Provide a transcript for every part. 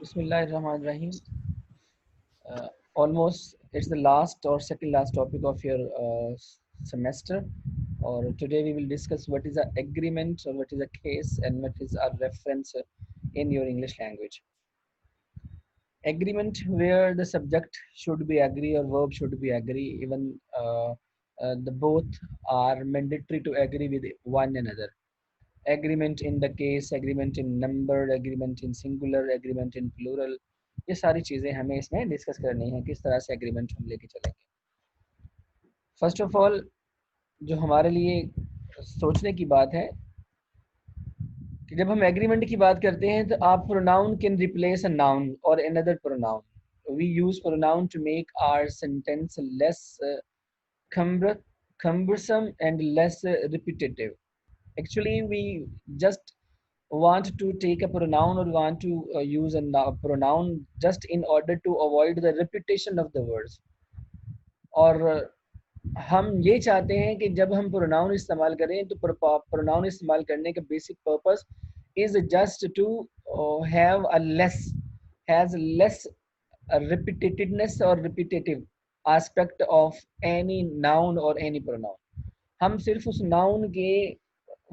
Bismillahirrahmanirrahim. Almost it's the last or second last topic of your semester. Or today we will discuss what is a agreement or what is a case and what is a reference in your English language. Agreement where the subject should be agree or verb should be agree. Even the both are mandatory to agree with one another. Agreement in the case, agreement in number, agreement in singular, agreement in plural, ये सारी चीज़ें हमें इसमें discuss करनी है किस तरह से एग्रीमेंट हम लेके चलेंगे. फर्स्ट ऑफ ऑल जो हमारे लिए सोचने की बात है कि जब हम एग्रीमेंट की बात करते हैं तो आप pronoun can replace a noun और another pronoun. We use pronoun to make our sentence less cumbersome and less repetitive. Actually we just want to take a pronoun or want to use a pronoun just in order to avoid the repetition of the words. और हम ये चाहते हैं कि जब हम pronoun इस्तेमाल करें तो प्रोनाउन इस्तेमाल करने का basic purpose is just to have a less repetitiveness और repetitive aspect of any noun और एनी प्रोनाउन. हम सिर्फ उस नाउन के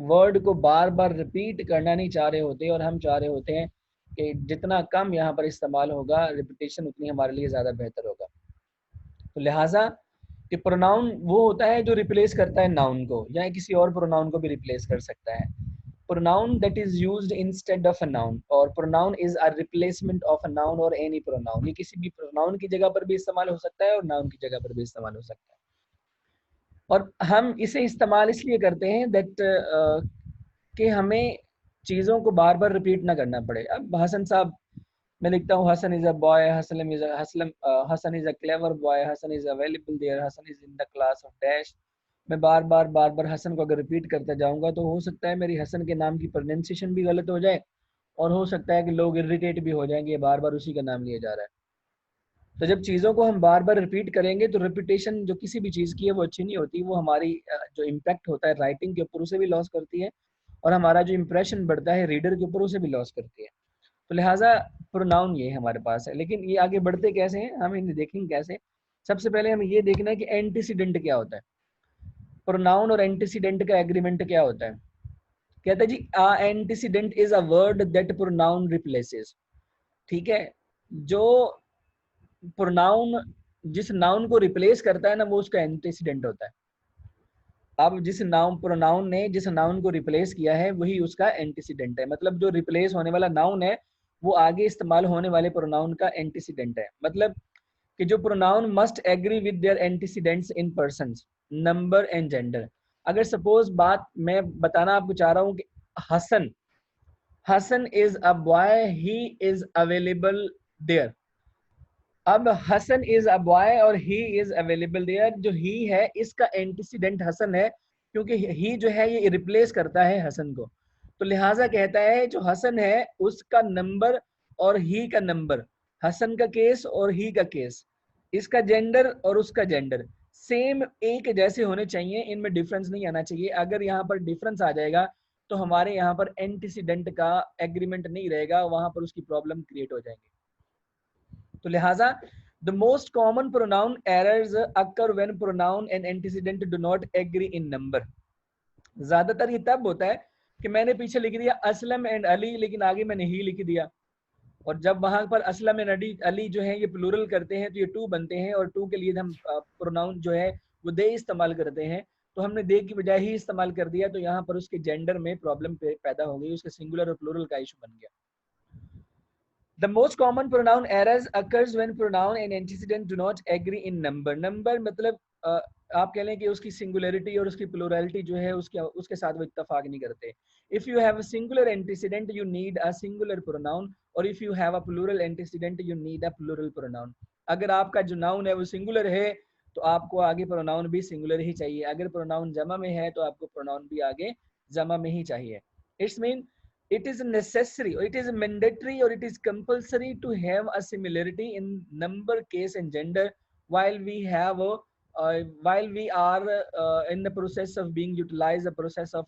वर्ड को बार बार रिपीट करना नहीं चाह रहे होते और हम चाह रहे होते हैं कि जितना कम यहाँ पर इस्तेमाल होगा रिपीटेशन उतनी हमारे लिए ज़्यादा बेहतर होगा. तो लिहाजा कि प्रोनाउन वो होता है जो रिप्लेस करता है नाउन को या किसी और प्रोनाउन को भी रिप्लेस कर सकता है. Pronoun that is used instead of a noun और pronoun is a replacement of a noun और एनी प्रोनाउन. ये किसी भी प्रोनाउन की जगह पर भी इस्तेमाल हो सकता है और नाउन की जगह पर भी इस्तेमाल हो सकता है. और हम इसे इस्तेमाल इसलिए करते हैं दैट कि हमें चीज़ों को बार बार रिपीट ना करना पड़े. अब हसन साहब, मैं लिखता हूँ Hasan is a boy, Hasan is a clever boy, Hasan is available there, Hasan is in the class of dash. मैं बार बार हसन को अगर रिपीट करता जाऊंगा तो हो सकता है मेरी हसन के नाम की प्रोनाउंसिएशन भी गलत हो जाए और हो सकता है कि लोग इरिटेट भी हो जाएंगे बार बार उसी का नाम लिया जा रहा है. तो जब चीज़ों को हम बार बार रिपीट करेंगे तो रिपीटेशन जो किसी भी चीज़ की है वो अच्छी नहीं होती. वो हमारी जो इम्पैक्ट होता है राइटिंग के ऊपर उसे भी लॉस करती है और हमारा जो इम्प्रेशन बढ़ता है रीडर के ऊपर उसे भी लॉस करती है. तो लिहाजा प्रोनाउन ये हमारे पास है. लेकिन ये आगे बढ़ते कैसे हैं हम इन्हें देखेंगे कैसे. सबसे पहले हमें ये देखना है कि एंटीसीडेंट क्या होता है. प्रोनाउन और एंटीसीडेंट का एग्रीमेंट क्या होता है. कहता है जी antecedent is a word that pronoun replaces. ठीक है, जो प्रोनाउन जिस नाउन को रिप्लेस करता है ना वो उसका एंटीसीडेंट होता है. अब जिस नाउन प्रोनाउन ने जिस नाउन को रिप्लेस किया है वही उसका एंटीसीडेंट है. मतलब जो रिप्लेस होने वाला नाउन है वो आगे इस्तेमाल होने वाले प्रोनाउन का एंटीसीडेंट है. मतलब कि जो pronoun must agree with their antecedents in persons, number and gender. अगर सपोज बात मैं बताना आपको चाह रहा हूँ कि Hasan Hasan is a boy, he is available there. अब हसन इज अ बॉय और ही इज अवेलेबल देयर, जो ही है इसका एंटीसीडेंट हसन है क्योंकि ही जो है ये रिप्लेस करता है हसन को. तो लिहाजा कहता है जो हसन है उसका नंबर और ही का नंबर, हसन का केस और ही का केस, इसका जेंडर और उसका जेंडर सेम एक जैसे होने चाहिए. इनमें डिफरेंस नहीं आना चाहिए. अगर यहाँ पर डिफरेंस आ जाएगा तो हमारे यहाँ पर एंटीसीडेंट का एग्रीमेंट नहीं रहेगा, वहां पर उसकी प्रॉब्लम क्रिएट हो जाएंगे. तो लिहाजा the most common pronoun errors occur when pronoun and antecedent do not agree in number. ज्यादातर ये तब होता है कि मैंने पीछे लिख दिया असलम एंड अली लेकिन आगे मैंने ही लिख दिया. और जब वहां पर असलम एंड अली जो है ये प्लूरल करते हैं तो ये टू बनते हैं और टू के लिए हम प्रोनाउन जो है वो दे इस्तेमाल करते हैं. तो हमने दे की बजाय ही इस्तेमाल कर दिया तो यहाँ पर उसके जेंडर में प्रॉब्लम पैदा हो गई, उसके सिंगुलर और प्लूरल का इशू बन गया. The most common pronoun errors occurs when pronoun and antecedent do not agree in number. Number मतलब आप कह लें कि उसकी singularity और उसकी plurality जो है उसके साथ वो इत्तेफाक नहीं करते. If you have a singular antecedent, you need a singular pronoun, और if you have a plural antecedent, you need a plural pronoun. अगर आपका जो noun है वो singular है तो आपको आगे pronoun भी singular ही चाहिए. अगर pronoun जमा में है तो आपको pronoun भी आगे जमा में ही चाहिए. It's mean it is necessary or it is mandatory or it is compulsory to have a similarity in number, case and gender while we are in the process of being utilized the process of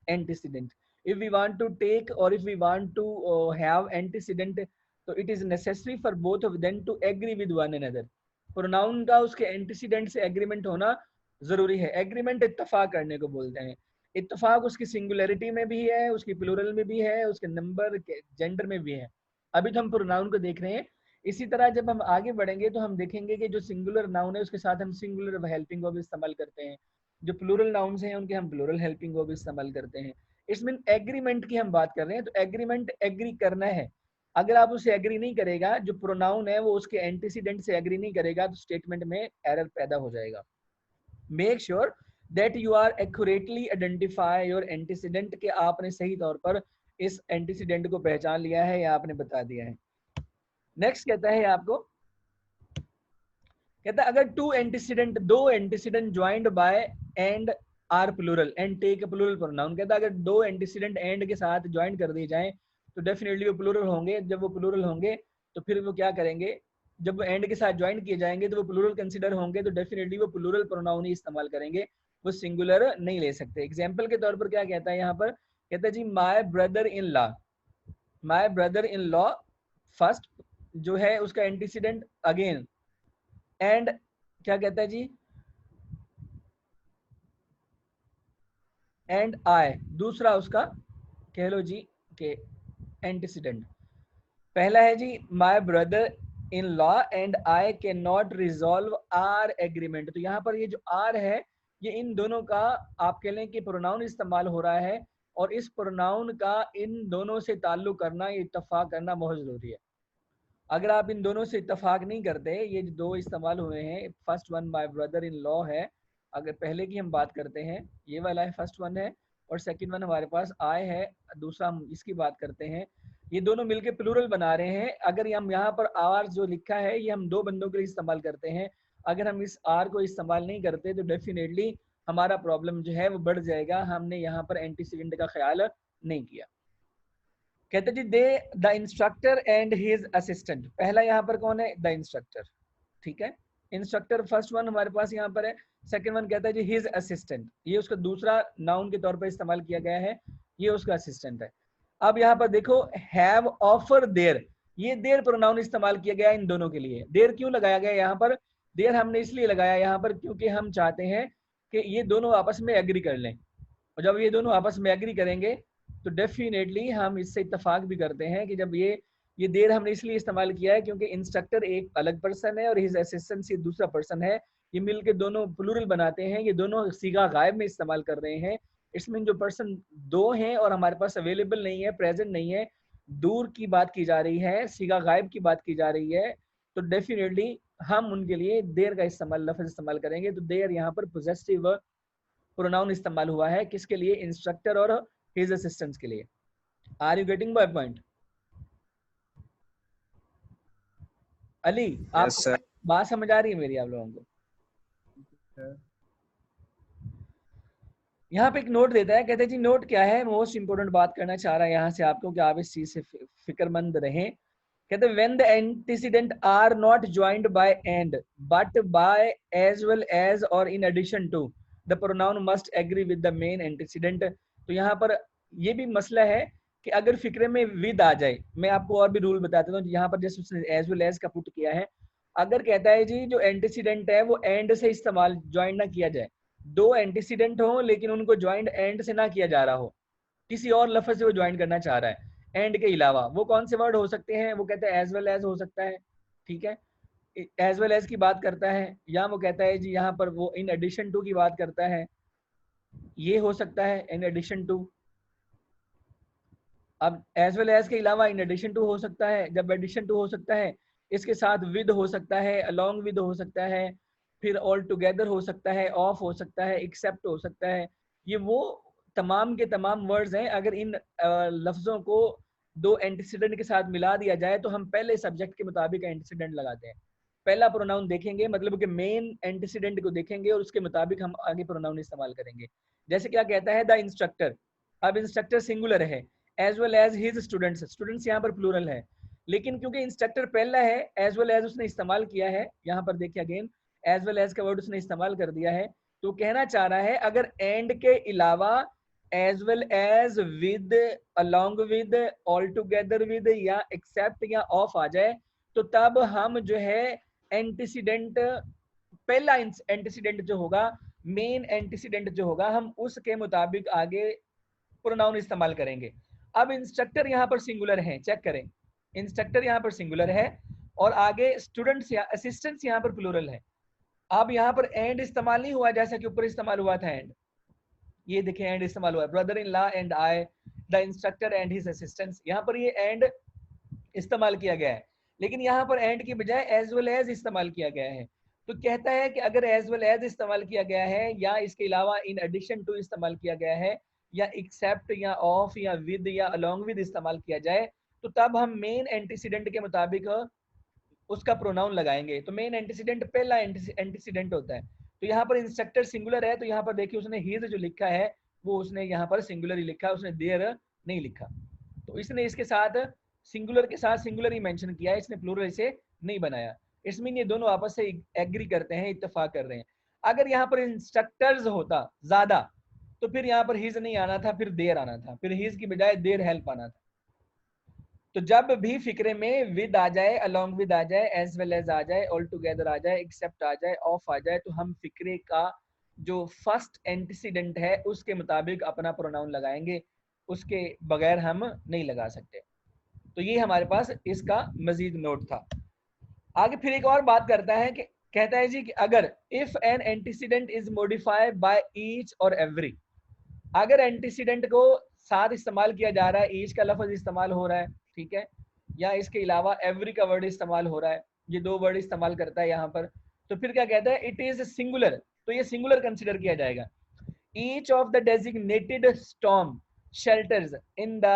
antecedent. If we want to take or if we want to have antecedent तो it is necessary for both of them to agree with one another. Pronoun का उसके antecedent से agreement होना जरूरी है। Agreement इत्तफाक करने को बोलते हैं। इत्तफाक उसकी सिंगुलरिटी में भी है, उसकी प्लूरल में भी है, उसके नंबर जेंडर में भी है। अभी तो हम प्रोनाउन को देख रहे हैं। इसी तरह जब हम आगे बढ़ेंगे तो हम देखेंगे कि जो सिंगुलर नाउन है उसके साथ हम सिंगुलर हेल्पिंग वर्ब इस्तेमाल करते हैं, जो प्लूरल नाउन्स हैं उनके हम प्लूरल हेल्पिंग वर्ब इस्तेमाल करते हैं। इट्स मीन एग्रीमेंट की हम बात कर रहे हैं, तो एग्रीमेंट एग्री करना है। अगर आप उसे एग्री नहीं करेगा, जो प्रोनाउन है वो उसके एंटीसीडेंट से एग्री नहीं करेगा, तो स्टेटमेंट में एरर पैदा हो जाएगा। Make sure that you are accurately identify your antecedent, के आपने सही तौर पर इस एंटीसीडेंट को पहचान लिया है या आपने बता दिया है। नेक्स्ट कहता है आपको, कहता है अगर दो antecedent joined by and are plural and take a plural pronoun. कहता है अगर दो एंटीसीडेंट एंड के साथ ज्वाइन कर दिए जाएं तो डेफिनेटली वो प्लूरल होंगे। जब वो प्लूरल होंगे तो फिर वो क्या करेंगे, जब वो एंड के साथ ज्वाइन किए जाएंगे तो वो प्लूरल कंसीडर होंगे, तो डेफिनेटली वो प्लूरल प्रोनाउन ही इस्तेमाल करेंगे, वो सिंगुलर नहीं ले सकते। एग्जाम्पल के तौर पर क्या कहता है यहाँ पर, कहता है जी my brother in law. My brother in law first जो है उसका एंटीसीडेंट अगेन, एंड क्या कहता है जी, एंड आई दूसरा उसका कह लो जी के एंटीसीडेंट। पहला है जी my brother in law and I can not resolve our agreement. तो यहाँ पर ये जो आर है ये इन दोनों का आप कह लें कि प्रोनाउन इस्तेमाल हो रहा है, और इस प्रोनाउन का इन दोनों से ताल्लुक करना, इत्तफाक करना बहुत जरूरी है। अगर आप इन दोनों से इत्तफाक नहीं करते, ये जो दो इस्तेमाल हुए हैं, first one my brother in law है, अगर पहले की हम बात करते हैं ये वाला है फर्स्ट वन है, और सेकंड वन हमारे पास आय है दूसरा, हम इसकी बात करते हैं, ये दोनों मिलके प्लूरल बना रहे हैं। अगर हम यहाँ पर आर जो लिखा है ये हम दो बंदों के लिए इस्तेमाल करते हैं, अगर हम इस आर को इस्तेमाल नहीं करते तो डेफिनेटली हमारा प्रॉब्लम जो है वो बढ़ जाएगा। हमने यहाँ पर एंटीसीडेंट का ख्याल नहीं किया। कहते जी they the instructor and his assistant. पहला यहाँ पर कौन है, द इंस्ट्रक्टर, ठीक है, इंस्ट्रक्टर फर्स्ट वन हमारे पास यहाँ पर है। सेकंड वन कहता है जी हिज असिस्टेंट, ये उसका दूसरा नाउन के तौर पर इस्तेमाल किया गया है, ये उसका असिस्टेंट है। अब यहाँ पर देखो हैव ऑफर देयर, ये देयर प्रोनाउन इस्तेमाल किया गया इन दोनों के लिए। देयर क्यों लगाया गया यहाँ पर, देयर हमने इसलिए लगाया यहाँ पर क्योंकि हम चाहते हैं कि ये दोनों आपस में एग्री कर लें, और जब ये दोनों आपस में एग्री करेंगे तो डेफिनेटली हम इससे इत्तेफाक भी करते हैं कि जब ये देर हमने इसलिए इस्तेमाल किया है क्योंकि इंस्ट्रक्टर एक अलग पर्सन है और हिज असिस्टेंट ये दूसरा पर्सन है, ये मिलके दोनों प्लूरल बनाते हैं, ये दोनों सीगा गायब में इस्तेमाल कर रहे हैं। इसमें जो पर्सन दो हैं और हमारे पास अवेलेबल नहीं है, प्रेजेंट नहीं है, दूर की बात की जा रही है, सीगा गायब की बात की जा रही है, तो डेफिनेटली हम उनके लिए देर का इस्तेमाल लफ्ज इस्तेमाल करेंगे। तो देर यहाँ पर पोजेसिव प्रोनाउन इस्तेमाल हुआ है, किसके लिए, इंस्ट्रक्टर और हिज असिस्टेंट्स के लिए। Are you getting my point? Ali आपको बात समझ आ रही है मेरी आप लोगों को? यहाँ पे एक नोट देता है, कहते हैं जी नोट क्या है, मोस्ट इंपोर्टेंट बात करना चाह रहा है यहाँ से आपको कि आप इस चीज से फिक्रमंद रहें। कहते हैं when the antecedent are not joined by and but by as well as और in addition to the pronoun must agree with the main antecedent. तो यहाँ पर ये भी मसला है कि अगर फिक्रे में विद आ जाए, मैं आपको और भी रूल बता देता हूँ। यहाँ पर जैसे उसने एज वेल एज का पुट किया है, अगर कहता है जी जो एंटीसीडेंट है वो एंड से इस्तेमाल ज्वाइन ना किया जाए, दो एंटीसीडेंट हो लेकिन उनको ज्वाइंट एंड से ना किया जा रहा हो, किसी और लफ्ज से वो ज्वाइन करना चाह रहा है एंड के अलावा, वो कौन से वर्ड हो सकते हैं, वो कहते हैं एज वेल एज हो सकता है, ठीक है, एज वेल एज की बात करता है, या वो कहता है जी यहाँ पर वो इन एडिशन टू की बात करता है, ये हो सकता है इन एडिशन टू। अब एज वेल एज के अलावा इन एडिशन टू हो सकता है, जब एडिशन टू हो सकता है इसके साथ विद हो सकता है, अलोंग विद हो सकता है, फिर ऑल टुगेदर हो सकता है, ऑफ हो सकता है, एक्सेप्ट हो सकता है। ये वो तमाम के तमाम वर्ड्स हैं। अगर इन लफ्जों को दो एंटीसीडेंट के साथ मिला दिया जाए तो हम पहले सब्जेक्ट के मुताबिक एंटीसीडेंट लगाते हैं, पहला प्रोनाउन देखेंगे, मतलब कि मेन एंटीसीडेंट को देखेंगे और उसके मुताबिक हम आगे प्रोनाउन इस्तेमाल करेंगे। जैसे क्या कहता है, द इंस्ट्रक्टर, अब इंस्ट्रक्टर सिंगुलर है, as well as his students, students यहाँ पर प्लूरल है, लेकिन क्योंकि इंस्ट्रक्टर पहला है एज वेल एज उसने इस्तेमाल किया है, यहाँ पर देखिए अगेन एज वेल एज का वर्ड उसने इस्तेमाल कर दिया है, तो कहना चाह रहा है अगर एंड के अलावा as well as, with, along with, all together with या एक्सेप्ट या ऑफ आ जाए, तो तब हम जो है एंटीसीडेंट, पहला एंटीसीडेंट जो होगा, मेन एंटीसीडेंट जो होगा, हम उसके मुताबिक आगे प्रोनाउन इस्तेमाल करेंगे। अब इंस्ट्रक्टर यहाँ पर सिंगुलर है, चेक करें, इंस्ट्रक्टर यहाँ पर सिंगुलर है और आगे स्टूडेंट्स या असिस्टेंट्स यहाँ पर प्लूरल है। अब यहाँ पर एंड इस्तेमाल नहीं हुआ जैसा कि ऊपर इस्तेमाल हुआ था एंड, ये देखिए एंड इस्तेमाल हुआ है, brother in law and I, the instructor and his assistants, यहाँ पर ये एंड इस्तेमाल किया गया है, लेकिन यहाँ पर एंड की बजाय एज वेल एज इस्तेमाल किया गया है। तो कहता है कि अगर एज वेल एज इस्तेमाल किया गया है या इसके अलावा इन एडिशन टू इस्तेमाल किया गया है या एक्सेप्ट या ऑफ या विद या अलोंग विद इस्तेमाल किया जाए, तो तब हम मेन एंटीसीडेंट के मुताबिक उसका प्रोनाउन लगाएंगे। तो मेन एंटीसीडेंट पहला एंटीसीडेंट होता है। तो यहाँ पर इंस्ट्रक्टर सिंगुलर है, तो यहाँ पर देखिए उसने हिज जो लिखा है वो उसने यहाँ पर सिंगुलर ही लिखा, उसने देयर नहीं लिखा। तो इसने इसके साथ सिंगुलर के साथ सिंगुलर ही मेंशन किया है, इसने प्लूरल इसे नहीं बनाया। इट्स मीन ये दोनों आपस से एग्री करते हैं, इत्तेफाक कर रहे हैं। अगर यहाँ पर इंस्ट्रक्टर्स होता ज्यादा तो फिर यहाँ पर हिज नहीं आना था, फिर देर आना था, फिर हिज की बजाय देर हेल्प आना था। तो जब भी फिक्रे में विद आ जाए, अलोंग विद आ जाए, एज वेल एज आ जाए, ऑल टुगेदर आ जाए, एक्सेप्ट आ जाए, ऑफ आ जाए, तो हम फिक्रे का जो फर्स्ट एंटीसीडेंट है उसके मुताबिक अपना प्रोनाउन लगाएंगे, उसके बगैर हम नहीं लगा सकते। तो ये हमारे पास इसका मजीद नोट था। आगे फिर एक और बात करता है कि कहता है जी कि अगर if an antecedent is modified by each और एवरी, अगर एंटीसीडेंट को साथ इस्तेमाल किया जा रहा है, ईच का लफ्ज इस्तेमाल हो रहा है, ठीक है, या इसके अलावा एवरी का वर्ड इस्तेमाल हो रहा है, ये दो वर्ड इस्तेमाल करता है यहाँ पर, तो फिर क्या कहता है, इट इज सिंगुलर, तो ये सिंगुलर कंसिडर किया जाएगा। Each of the designated storm shelters in the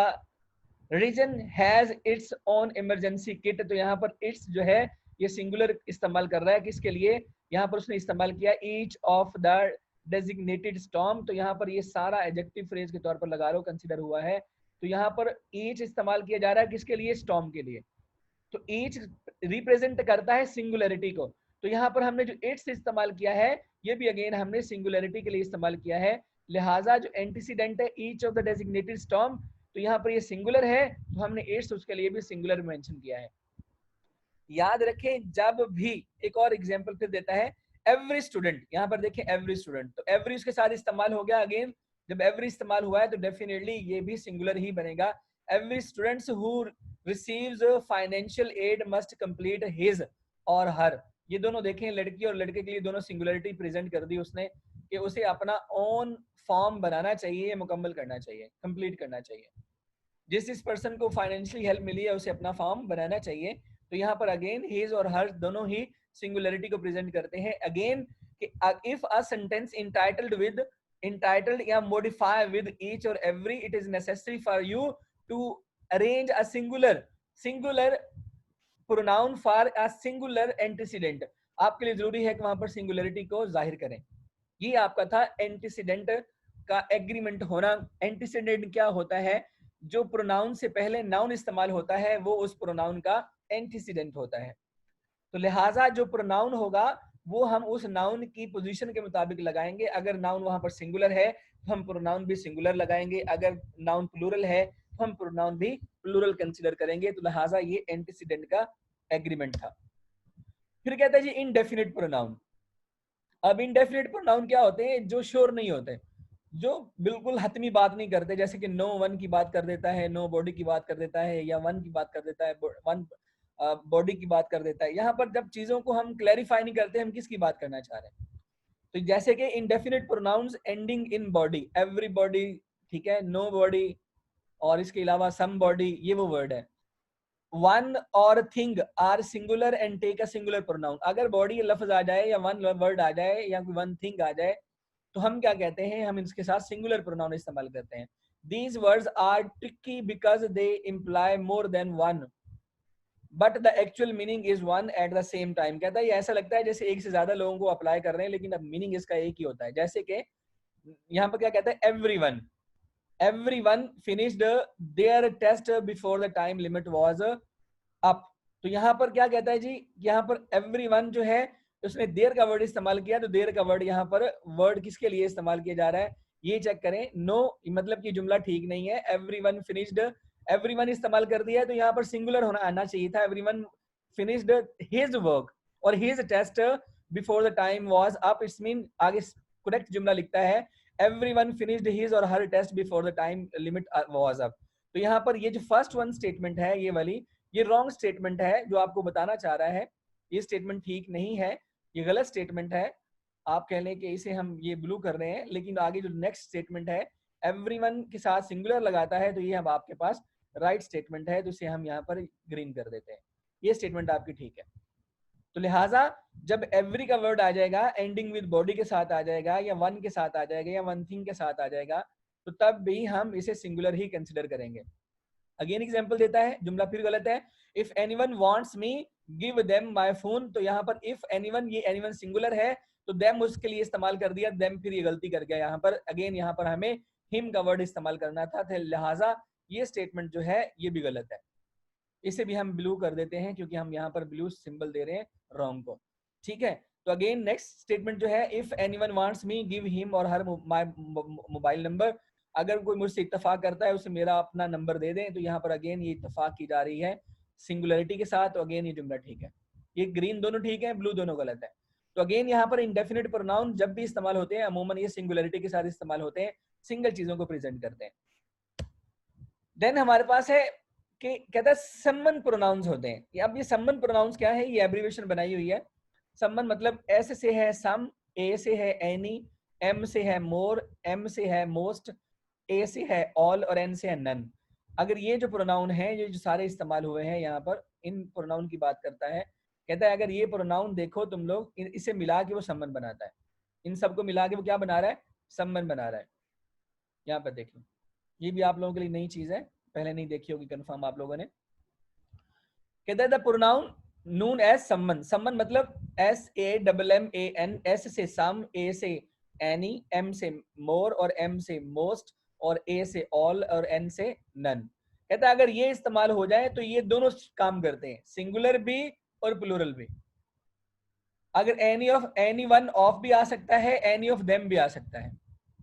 region has its own emergency kit, तो यहाँ पर इट्स जो है ये सिंगुलर इस्तेमाल कर रहा है, किसके लिए, यहाँ पर उसने इस्तेमाल किया each of the designated storm, तो यहाँ पर ये सारा एडजेक्टिव फ्रेज के तौर पर लगा लो कंसीडर हुआ है। तो यहाँ पर ईच इस्तेमाल किया जा रहा है किसके लिए, स्टॉर्म के लिए। तो ईच रिप्रेजेंट करता है सिंगुलरिटी को, तो यहाँ पर हमने जो इट्स इस्तेमाल किया है ये भी अगेन हमने सिंगुलरिटी के लिए इस्तेमाल किया है, लिहाजा जो एंटीसीडेंट है each of the designated storm, तो यहाँ पर ये सिंगुलर है, तो हमने इट्स उसके लिए भी सिंगुलर मेंशन किया है। याद रखें जब भी, एक और एग्जांपल फिर देता है, एवरी स्टूडेंट, यहाँ पर देखें एवरी स्टूडेंट, तो एवरी उसके साथ इस्तेमाल हो गया, अगेन जब एवरी इस्तेमाल हुआ है तो डेफिनेटली ये भी सिंगुलर ही बनेगा। Every students who receives financial aid must complete his और हर, ये दोनों देखें लड़की और लड़के के लिए दोनों सिंगुलरिटी प्रेजेंट कर दी उसने कि उसे अपना ओन फॉर्म बनाना चाहिए, मुकम्मल करना चाहिए, कंप्लीट करना चाहिए। जिस पर्सन को फाइनेंशियली हेल्प मिली है उसे अपना फॉर्म बनाना चाहिए। तो यहाँ पर अगेन हिज और हर दोनों ही सिंगुलरिटी को प्रेजेंट करते हैं। Again if a sentence entitled या मॉडिफाई विद ईच और every, it is necessary for you to arrange a singular pronoun for a singular antecedent. आपके लिए जरूरी है कि वहां पर सिंगुलरिटी को जाहिर करें। ये आपका था एंटीसीडेंट का एग्रीमेंट होना। एंटीसीडेंट क्या होता है, जो प्रोनाउन से पहले नाउन इस्तेमाल होता है वो उस प्रोनाउन का एंटीसीडेंट होता है। तो लिहाजा जो प्रोनाउन होगा वो हम उस नाउन की पोजीशन के मुताबिक लगाएंगे। अगर नाउन वहां पर सिंगुलर है तो हम प्रोनाउन भी सिंगुलर लगाएंगे, अगर नाउन प्लूरल है तो हम प्रोनाउन भी प्लूरल कंसीडर करेंगे। तो लिहाजा ये एंटीसीडेंट का एग्रीमेंट था। फिर कहता है जी इनडेफिनिट प्रोनाउन। अब इनडेफिनिट प्रोनाउन क्या होते हैं, जो श्योर नहीं होते, जो बिल्कुल हतमी बात नहीं करते, जैसे कि नो वन की बात कर देता है, नो बॉडी की बात कर देता है, या वन की बात कर देता है, वन बॉडी की बात कर देता है। यहाँ पर जब चीजों को हम क्लैरिफाई नहीं करते हम किसकी बात करना चाह रहे हैं। तो जैसे कि indefinite pronouns ending in body, everybody, ठीक है, नो बॉडी, और इसके अलावा सम बॉडी, ये वो वर्ड है। वन और thing are singular and take a singular pronoun. अगर बॉडी लफ्ज आ जाए या वन वर्ड आ जाए या वन थिंग आ जाए तो हम क्या कहते हैं, हम इसके साथ सिंगुलर प्रोनाउन इस्तेमाल करते हैं। These words are tricky because they imply more than one, but the actual meaning is one at the same time। कहता है ये ऐसा लगता है जैसे एक से ज्यादा लोगों को अप्लाई कर रहे हैं, लेकिन अब मीनिंग इसका एक ही होता है। जैसे कि यहाँ पर क्या कहता है, everyone finished their test before the time limit was up। तो यहाँ पर क्या कहता है जी, यहाँ पर everyone जो है उसने देर का वर्ड इस्तेमाल किया, तो देर का वर्ड यहाँ पर वर्ड किसके लिए इस्तेमाल किया जा रहा है, ये चेक करें, नो मतलब कि जुमला ठीक नहीं है, एवरीवन फिनिश्ड, एवरीवन इस्तेमाल कर दिया है, तो यहाँ पर सिंगुलर होना आना चाहिए था, एवरीवन फिनिश्ड हिज वर्क और his test before the time was up. It's mean आगे करेक्ट जुमला लिखता है एवरीवन फिनिश्ड हिज और her test before the time limit was up. तो यहाँ पर ये जो फर्स्ट वन स्टेटमेंट है ये वाली, ये रॉन्ग स्टेटमेंट है, जो आपको बताना चाह रहा है ये स्टेटमेंट ठीक नहीं है, ये गलत स्टेटमेंट है। आप कह लें कि इसे हम ये ब्लू कर रहे हैं, लेकिन आगे जो नेक्स्ट स्टेटमेंट है एवरीवन के साथ सिंगुलर लगाता है, तो ये अब आपके पास राइट स्टेटमेंट है, तो इसे हम यहाँ पर ग्रीन कर देते हैं, ये स्टेटमेंट आपकी ठीक है। तो लिहाजा जब एवरी का वर्ड आ जाएगा एंडिंग विद बॉडी के साथ आ जाएगा, या वन के साथ आ जाएगा, या वन थिंग के साथ आ जाएगा, तो तब भी हम इसे सिंगुलर ही कंसिडर करेंगे। अगेन एग्जांपल देता है, जुमला फिर गलत है, if anyone wants me give them my phone, तो यहाँ पर इफ एनीवन, ये एनीवन सिंगुलर है, तो देम उसके लिए इस्तेमाल कर दिया, देम फिर ये गलती कर गया यहाँ पर, अगेन यहाँ पर हमें हिम का वर्ड इस्तेमाल करना था, लिहाजा ये स्टेटमेंट जो है ये भी गलत है, इसे भी हम ब्लू कर देते हैं क्योंकि हम यहाँ पर ब्लू सिंबल दे रहे हैं रॉन्ग को, ठीक है। तो अगेन नेक्स्ट स्टेटमेंट जो है, if anyone wants me give him और हर माय मोबाइल नंबर, अगर कोई मुझसे इत्तेफाक करता है उसे मेरा अपना नंबर दे दें, तो यहाँ पर अगेन ये इत्तेफाक की जा रही है सिंगुलरिटी के साथ, तो अगेन ये जुमला ठीक है, ये ग्रीन दोनों ठीक है, ब्लू दोनों गलत है। तो अगेन यहाँ पर इंडेफिनिट प्रोनाउन जब भी इस्तेमाल होते हैं अमूमन ये सिंगुलरिटी के साथ इस्तेमाल होते हैं, सिंगल चीजों को प्रेजेंट करते हैं। देन हमारे पास है कि कहता है सम्मन प्रोनाउंस होते हैं। अब ये सम्मन प्रोनाउंस क्या है, ये एब्रीविएशन बनाई हुई है। सम्मन मतलब एस से है सम, ए से है एनी, एम से है मोर, एम से है मोस्ट, ए से है ऑल और एन से है नन। अगर ये जो प्रोनाउन है, ये जो सारे इस्तेमाल हुए हैं यहाँ पर, इन प्रोनाउन की बात करता है, कहता है अगर ये प्रोनाउन देखो तुम लोग, इसे मिला के वो सम्मन बनाता है, इन सबको मिला के वो क्या बना रहा है, सम्मन बना रहा है। यहाँ पर देखिए, ये भी आप लोगों के लिए नई चीज है, पहले नहीं देखी होगी कंफर्म आप लोगों ने। कहता है the pronoun Noon as summon, summon मतलब S A double M A N, S से सम, ए से एनी, एम से मोर और एम से मोस्ट और ए से ऑल और एन से नन। कहता है अगर ये इस्तेमाल हो जाए तो ये दोनों काम करते हैं, सिंगुलर भी और प्लूरल भी। अगर एनी वन ऑफ भी आ सकता है, एनी ऑफ देम भी आ सकता है,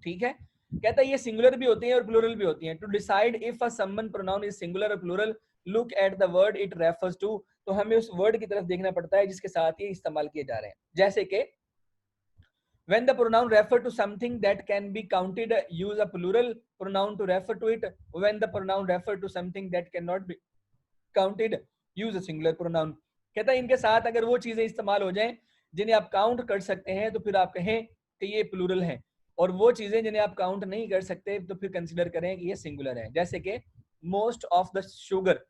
ठीक है। कहता है ये सिंगुलर भी होती हैं और प्लूरल भी होती हैं। To decide if a summon pronoun is singular और plural, look at the word it refers to, तो हमें उस वर्ड की तरफ देखना पड़ता है जिसके साथ ये इस्तेमाल किए जा रहे हैं। जैसे कि when the pronoun refer to something that can be counted, use a plural pronoun to refer to it. When the pronoun refer to something that cannot be counted, use a singular pronoun. कहता है इनके साथ अगर वो चीजें इस्तेमाल हो जाएं जिन्हें आप काउंट कर सकते हैं, तो फिर आप कहें कि ये प्लूरल है, और वो चीजें जिन्हें आप काउंट नहीं कर सकते तो फिर कंसिडर करें कि ये सिंगुलर है। जैसे कि most of the sugar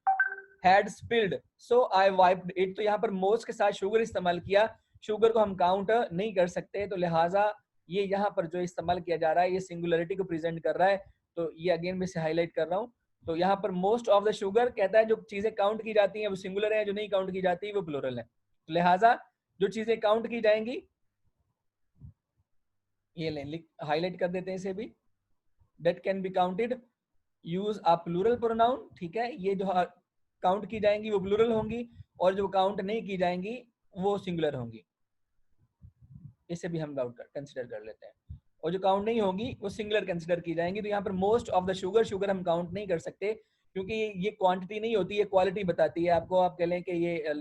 had spilled so I wiped it, तो यहाँ पर मोस्ट के साथ शुगर इस्तेमाल किया, शुगर को हम काउंट नहीं कर सकते, तो लिहाजा ये यहाँ पर जो इस्तेमाल किया जा रहा है ये सिंगुलरिटी को प्रेजेंट कर रहा है। तो ये अगेन मैं से हाईलाइट कर रहा हूँ। तो यहाँ पर मोस्ट ऑफ द शुगर कहता है जो चीजें काउंट की जाती हैं वो सिंगुलर है, जो नहीं काउंट की जाती वो प्लूरल है। तो लिहाजा जो चीजें काउंट की जाएंगी, ये लें हाईलाइट कर देते हैं इसे भी, that can be counted use a plural pronoun, ठीक है। ये जो काउंट की जाएंगी वो प्लूरल होंगी, और जो काउंट नहीं की जाएंगी वो सिंगुलर होंगी, इसे भी हम कंसिडर कर लेते हैं। और जो काउंट नहीं होंगी वो सिंगुलर कंसिडर की जाएंगी। तो यहाँ पर most of the sugar, sugar हम काउंट नहीं कर सकते क्योंकि ये क्वांटिटी नहीं होती, ये क्वालिटी बताती है आपको। आप कह लें कि ये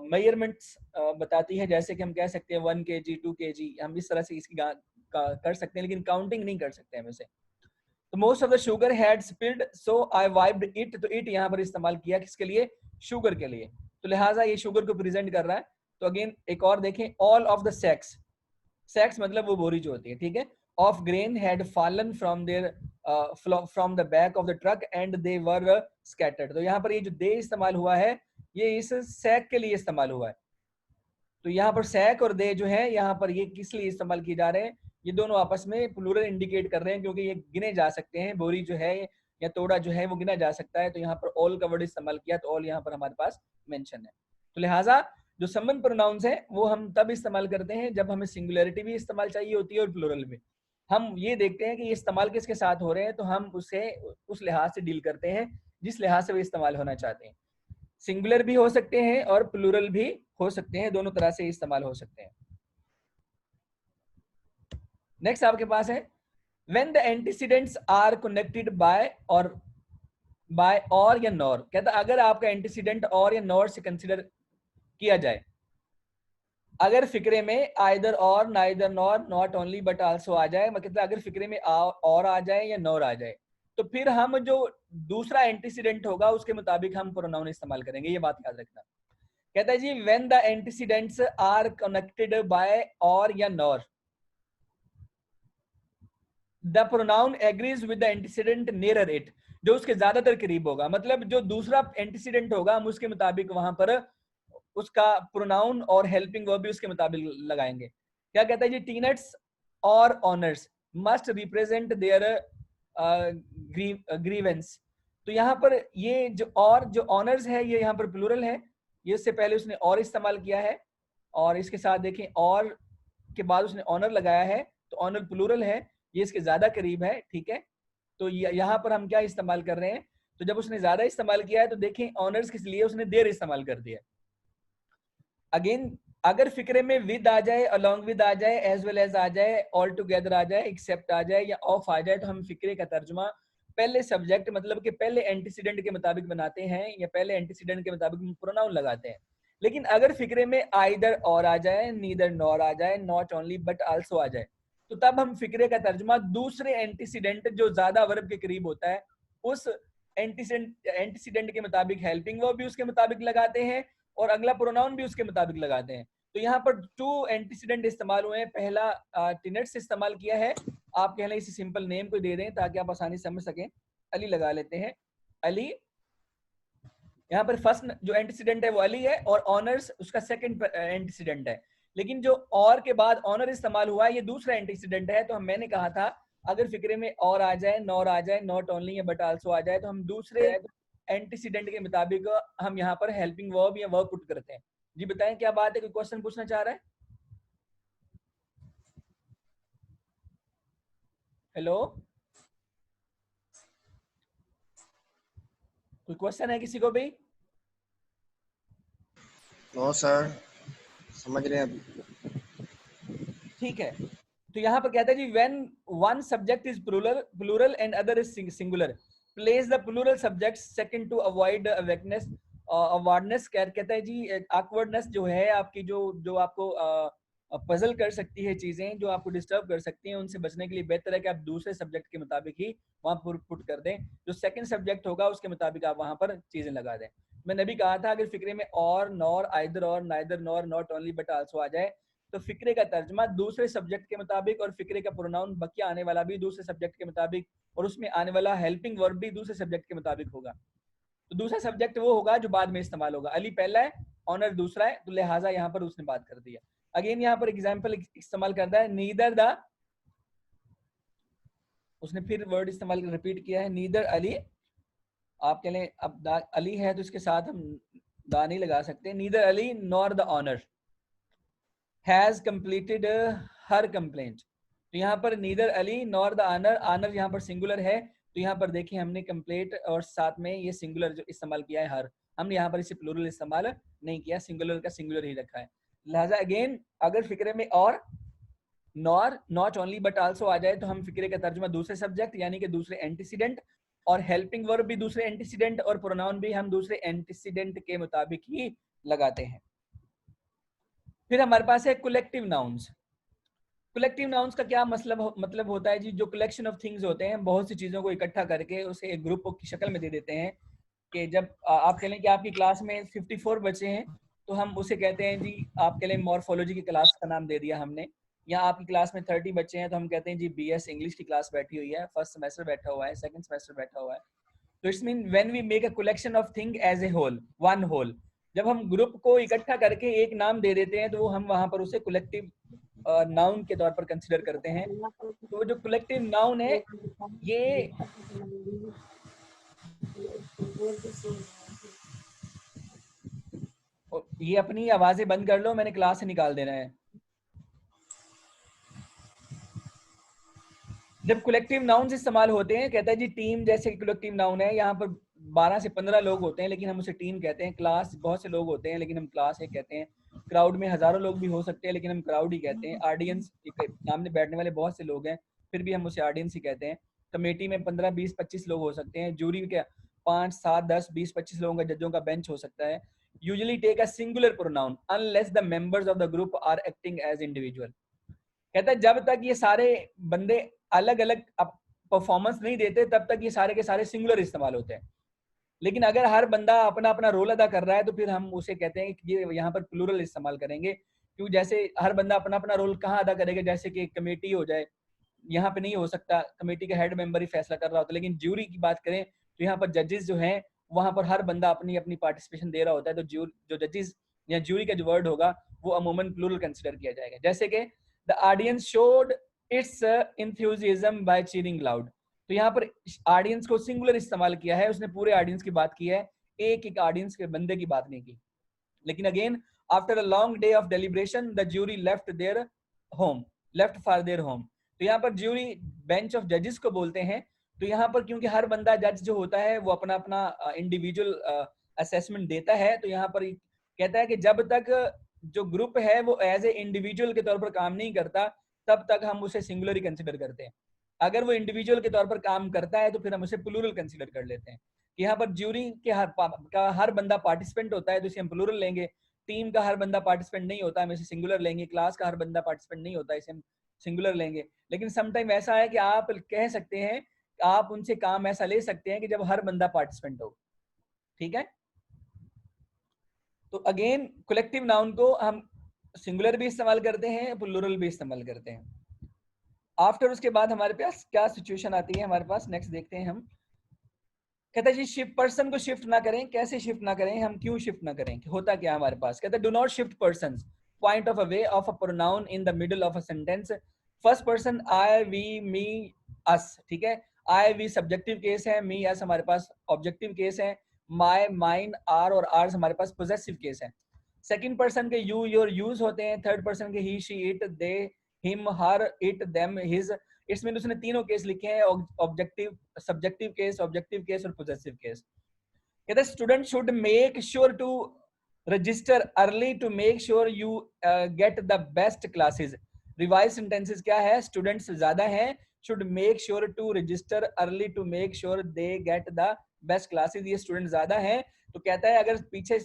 मेजरमेंट्स बताती है, जैसे कि हम कह सकते हैं 1 kg 2 kg, हम इस तरह से इसकी कर सकते हैं, लेकिन काउंटिंग नहीं कर सकते हम इसे। तो most of the sugar had spilled so I wiped it, तो इट यहाँ पर इस्तेमाल किया किसके लिए, शुगर के लिए, तो लिहाजा ये शुगर को प्रेजेंट कर रहा है। तो अगेन एक और देखें, all of the sacks, sacks मतलब वो बोरी जो होती है, ठीक है, of grain had fallen from there from the back of the truck and they were scattered. तो यहाँ पर ये जो दे इस्तेमाल हुआ है ये इस सैक के लिए इस्तेमाल हुआ है। तो यहाँ पर सैक और दे जो है यहाँ पर ये किस लिए इस्तेमाल किए जा रहे हैं, ये दोनों आपस में प्लूरल इंडिकेट कर रहे हैं क्योंकि ये गिने जा सकते हैं, बोरी जो है या तोड़ा जो है वो गिना जा सकता है। तो यहाँ पर ऑल का वर्ड इस्तेमाल किया, तो ऑल यहाँ पर हमारे पास मेंशन है। तो लिहाजा जो सम्मन प्रोनाउंस है वो हम तब इस्तेमाल करते हैं जब हमें सिंगुलरिटी भी इस्तेमाल चाहिए होती है और प्लूरल भी। हम ये देखते हैं कि ये इस्तेमाल किसके साथ हो रहे हैं, तो हम उसे उस लिहाज से डील करते हैं जिस लिहाज से वो इस्तेमाल होना चाहते हैं। सिंगुलर भी हो सकते हैं और प्लूरल भी हो सकते हैं, दोनों तरह से इस्तेमाल हो सकते हैं। नेक्स्ट आपके पास है when the antecedents are connected by और या नॉर, कहता अगर आपका एंटीसीडेंट और या नॉर से कंसिडर किया जाए, अगर फिक्रे में आइदर और, neither nor, not only but also आ जाए, मतलब अगर फिक्रे में और आ जाए या नॉर आ जाए, तो फिर हम जो दूसरा एंटीसीडेंट होगा उसके मुताबिक हम प्रोनाउन इस्तेमाल करेंगे, ये बात याद रखना। कहता है जी when the antecedents are connected by और या nor, the pronoun agrees with the antecedent nearer it, जो उसके ज्यादातर करीब होगा, मतलब जो दूसरा एंटीसीडेंट होगा हम उसके मुताबिक वहां पर उसका प्रोनाउन और हेल्पिंग वर्ब भी उसके मुताबिक लगाएंगे। क्या कहता है जी, टीनट्स और owners must represent their grievances, तो यहाँ पर ये जो ऑनर्स है ये यहाँ पर प्लूरल है, ये इससे पहले उसने और इस्तेमाल किया है, और इसके साथ देखें और के बाद उसने ऑनर लगाया है, तो ऑनर प्लूरल है, ये इसके ज्यादा करीब है, ठीक है। तो यहाँ पर हम क्या इस्तेमाल कर रहे हैं, तो जब उसने ज्यादा इस्तेमाल किया है तो देखें ऑनर्स किस लिए उसने देर इस्तेमाल कर दिया। अगेन अगर फिक्रे में विद आ जाए, अलोंग विद आ जाए, एज वेल एज आ जाए, ऑल टुगेदर आ जाए, एक्सेप्ट आ जाए या ऑफ आ जाए, तो हम फिक्रे का तर्जुमा पहले सब्जेक्ट मतलब कि पहले एंटीसीडेंट के मुताबिक बनाते हैं, या पहले एंटीसीडेंट के मुताबिक प्रोनाउन लगाते हैं। लेकिन अगर फिक्रे में आइदर और आ जाए, नीदर नॉर आ जाए, नॉट ओनली बट आल्सो आ जाए, तो तब हम फिक्रे का तर्जुमा दूसरे एंटीसीडेंट जो ज्यादा वर्ब के करीब होता है उस एंटीसीडेंट के मुताबिक हेल्पिंग वर्ब भी उसके मुताबिक लगाते हैं और अगला प्रोनाउन भी उसके मुताबिक लगाते हैं। तो यहाँ पर 2 एंटीसीडेंट इस्तेमाल हुए हैं, पहला टिनेट्स इस्तेमाल किया है, आप कह लें इसे सिंपल नेम को दे दें ताकि आप आसानी समझ सकें, अली लगा लेते हैं, अली, यहाँ पर फर्स्ट जो एंटीसीडेंट है वो अली है और ऑनर्स उसका सेकंड एंटीसीडेंट है, लेकिन जो और के बाद ऑनर इस्तेमाल हुआ है ये दूसरा एंटीसीडेंट है। तो मैंने कहा था अगर फिक्रे में और आ जाए, नॉर आ जाए, नॉट ओनली या बट आल्सो आ जाए, तो हम दूसरे एंटीसीडेंट के मुताबिक हम यहाँ पर हेल्पिंग वर्ब या वर्ब पुट करते हैं। जी बताएं क्या बात है, कोई क्वेश्चन पूछना चाह रहा है? हेलो, कोई क्वेश्चन है किसी को भी? नो सर, समझ रहे हैं अभी। ठीक है, तो यहाँ पर कहता है जी when one subject is plural and other is singular, place the plural subject second to avoid weakness awkwardness. कहता है जी awkwardness जो है आपकी, जो आपको पजल कर सकती है, चीजें जो आपको डिस्टर्ब कर सकती हैं, उनसे बचने के लिए बेहतर है कि आप दूसरे सब्जेक्ट के मुताबिक ही वहां पुट कर दें, जो सेकंड सब्जेक्ट होगा उसके मुताबिक आप वहां पर चीजें लगा दें। मैंने अभी कहा था अगर फिक्रे में और, नॉर, आइदर और, neither nor, not only but also आ जाए, तो फिक्रे का तर्जमा दूसरे सब्जेक्ट के मुताबिक और फिक्रे का प्रोनाउन बकिया आने वाला भी दूसरे सब्जेक्ट के मुताबिक और उसमें आने वाला हेल्पिंग वर्ब भी दूसरे सब्जेक्ट के मुताबिक होगा। तो दूसरा सब्जेक्ट वो होगा जो बाद में इस्तेमाल होगा, अली पहला है, ऑनर दूसरा है, तो लिहाजा यहाँ पर उसने बात कर दिया। अगेन यहाँ पर एग्जाम्पल इस्तेमाल करता है, नीदर द, उसने फिर वर्ड इस्तेमाल रिपीट किया है, नीदर अली, आप कह लें अब अली है तो इसके साथ हम दा नहीं लगा सकते, neither Ali nor the owner has completed her complaint. तो यहाँ पर neither Ali nor the owner, owner यहाँ पर सिंगुलर है, तो यहाँ पर देखिए हमने कंप्लीट और साथ में ये सिंगुलर जो इस्तेमाल किया है हर, हमने यहाँ पर इसे प्लूरल इस्तेमाल नहीं किया, सिंगुलर का सिंगुलर ही रखा है। लिहाजा अगेन अगर फिक्रे में और, nor, not only but also आ जाए, तो हम फिक्रे का तर्जुमा दूसरे सब्जेक्ट यानी कि दूसरे एंटीसीडेंट और हेल्पिंग वर्ब भी दूसरे एंटीसीडेंट और प्रोनाउन भी हम दूसरे एंटीसीडेंट के मुताबिक ही लगाते हैं। फिर हमारे पास है कलेक्टिव नाउन्स। कलेक्टिव नाउन्स का क्या मतलब होता है जी, जो कलेक्शन ऑफ थिंग्स होते हैं, बहुत सी चीजों को इकट्ठा करके उसे एक ग्रुप की शक्ल में दे देते हैं। कि जब आप कह लें कि आपकी क्लास में 54 बच्चे हैं, तो हम उसे कहते हैं जी, आप कह लें मॉर्फोलॉजी की क्लास का नाम दे दिया हमने। या आपकी क्लास में 30 बच्चे हैं तो हम कहते हैं जी BS इंग्लिश की क्लास बैठी हुई है, फर्स्ट सेमेस्टर बैठा हुआ है, सेकंड सेमेस्टर बैठा हुआ है। तो it's mean when we make a collection of thing as a whole, one whole, जब हम ग्रुप को इकट्ठा करके एक नाम दे देते हैं तो वो हम वहां पर उसे कलेक्टिव नाउन के तौर पर कंसिडर करते हैं। तो जो कलेक्टिव नाउन है ये अपनी आवाजें बंद कर लो, मैंने क्लास से निकाल देना है। जब कलेक्टिव नाउन इस्तेमाल होते हैं, कहता है जी टीम जैसे कलेक्टिव नाउन है, यहाँ पर 12 से 15 लोग होते हैं लेकिन हम उसे टीम कहते हैं। क्लास बहुत से लोग होते हैं लेकिन हम क्लास एक कहते हैं। क्राउड में हजारों लोग भी हो सकते हैं लेकिन हम क्राउड ही कहते हैं। ऑडियंस, सामने बैठने वाले बहुत से लोग हैं फिर भी हम उसे ऑडियंस ही कहते हैं। कमेटी में 15, 20, 25 लोग हो सकते हैं। जूरी के 5, 7, 10, 20, 25 लोगों का जजों का बेंच हो सकता है। Usually take a singular pronoun unless the members of the group are acting as individual. कहता है जब तक ये सारे बंदे अलग अलग परफॉर्मेंस नहीं देते तब तक ये सारे के सारे सिंगुलर इस्तेमाल होते हैं। लेकिन अगर हर बंदा अपना अपना रोल अदा कर रहा है तो फिर हम उसे कहते हैं कि ये यहाँ पर प्लूरल इस्तेमाल करेंगे, क्योंकि जैसे हर बंदा अपना अपना रोल कहाँ अदा करेगा, जैसे कि कमेटी हो जाए, यहाँ पे नहीं हो सकता, कमेटी का हेड मेंबर ही फैसला कर रहा होता है। लेकिन ज्यूरी की बात करें तो यहाँ पर जजेस जो हैं वहां पर हर बंदा अपनी अपनी पार्टिसिपेशन दे रहा होता है, तो जो जजेस या ज्यूरी का जो वर्ड होगा वो अमूमन प्लूरल कंसिडर किया जाएगा। जैसे कि the audience showed its enthusiasm by cheering loud, तो यहाँ पर ऑडियंस को सिंगुलर इस्तेमाल किया है, उसने पूरे ऑडियंस की बात की है, एक एक ऑडियंस के बंदे की बात नहीं की। लेकिन again after a long day of deliberation the jury left for their home, तो यहाँ पर ज्यूरी बेंच ऑफ जजेस को बोलते हैं। तो यहाँ पर क्योंकि हर बंदा जज जो होता है वो अपना अपना इंडिविजुअल असेसमेंट देता है, तो यहाँ पर कहता है कि जब तक जो ग्रुप है वो एज ए इंडिविजुअल के तौर पर काम नहीं करता तब तक हम उसे सिंगुलर ही कंसिडर करते हैं। अगर वो इंडिविजुअल के तौर पर काम करता है तो फिर हम उसे प्लूरल कंसिडर कर लेते हैं। यहाँ पर ज्यूरी के हर बंदा पार्टिसिपेंट होता है तो इसे हम प्लूरल लेंगे। टीम का हर बंदा पार्टिसिपेंट नहीं होता, हम इसे सिंगुलर लेंगे। क्लास का हर बंदा पार्टिसिपेंट नहीं होता, इसे हम सिंगुलर लेंगे। लेकिन समटाइम ऐसा है कि आप कह सकते हैं, आप उनसे काम ऐसा ले सकते हैं कि जब हर बंदा पार्टिसिपेंट हो। ठीक है, तो अगेन कलेक्टिव नाउन को हम सिंगुलर भी इस्तेमाल करते हैं, प्लूरल भी इस्तेमाल करते हैं। आफ्टर उसके बाद हमारे पास क्या सिचुएशन आती है हमारे पास, नेक्स्ट देखते हैं हम। कहता है जी शिफ्ट पर्सन को शिफ्ट ना करें। कैसे शिफ्ट ना करें, हम क्यों शिफ्ट ना करें, होता क्या हमारे पास। कहता है do not shift persons point of a way of a pronoun in the middle of a sentence. First person I, we, me, us. ठीक है, आई वी सब्जेक्टिव केस है, मी अस हमारे पास ऑब्जेक्टिव केस है, माई, माइन, आर और ours हमारे पास possessive case है। Second person के यू, योर, यूज होते हैं। थर्ड पर्सन के he, she, it, they, him, her, it, them, his. इसमें उसने तीनों केस लिखे हैं, objective, subjective case, objective case और पोजेसिव केस। कहते हैं student should make sure to register early to make sure you get the best classes. Revise sentences क्या है, स्टूडेंट्स ज्यादा हैं, should make sure to register early to make sure they get the best classes. ये student ज्यादा हैं, तो कहता है अगर पीछे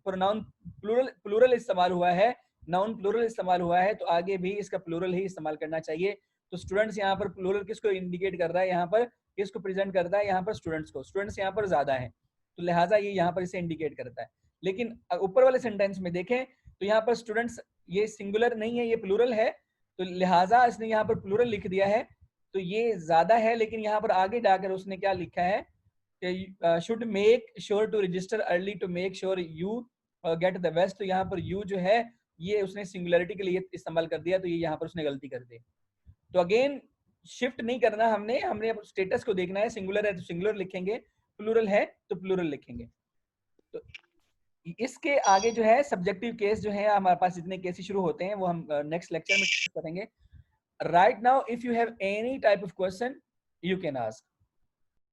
प्रोनाउन प्लूरल इस्तेमाल हुआ है, नाउन प्लूरल इस्तेमाल हुआ है, तो आगे भी इसका प्लूरल ही इस्तेमाल करना चाहिए। तो स्टूडेंट्स यहाँ पर प्लूरल किसको इंडिकेट कर रहा है, यहाँ पर किसको प्रेजेंट करता है, यहाँ पर स्टूडेंट्स को। स्टूडेंट्स यहाँ पर ज्यादा है तो लिहाजा ये यहाँ पर इसे इंडिकेट करता है। लेकिन ऊपर वाले सेंटेंस में देखें तो यहाँ पर स्टूडेंट्स ये सिंगुलर नहीं है, ये प्लूरल है, तो लिहाजा इसने यहाँ पर प्लूरल लिख दिया है, तो ये ज्यादा है। लेकिन यहाँ पर आगे जाकर उसने क्या लिखा है, should make sure to register early to make sure you get the best. तो यहाँ पर यू जो है ये उसने सिंगुलरिटी के लिए इस्तेमाल कर दिया, तो ये यहाँ पर उसने गलती कर दी। तो अगेन शिफ्ट नहीं करना हमने स्टेटस को देखना है, सिंगुलर है तो सिंगुलर लिखेंगे, प्लूरल है तो प्लूरल लिखेंगे। तो इसके आगे जो है सब्जेक्टिव केस जो है हमारे पास जितने केसेस शुरू होते हैं वो हम नेक्स्ट लेक्चर में करेंगे। Right now if you have any type of question you can ask.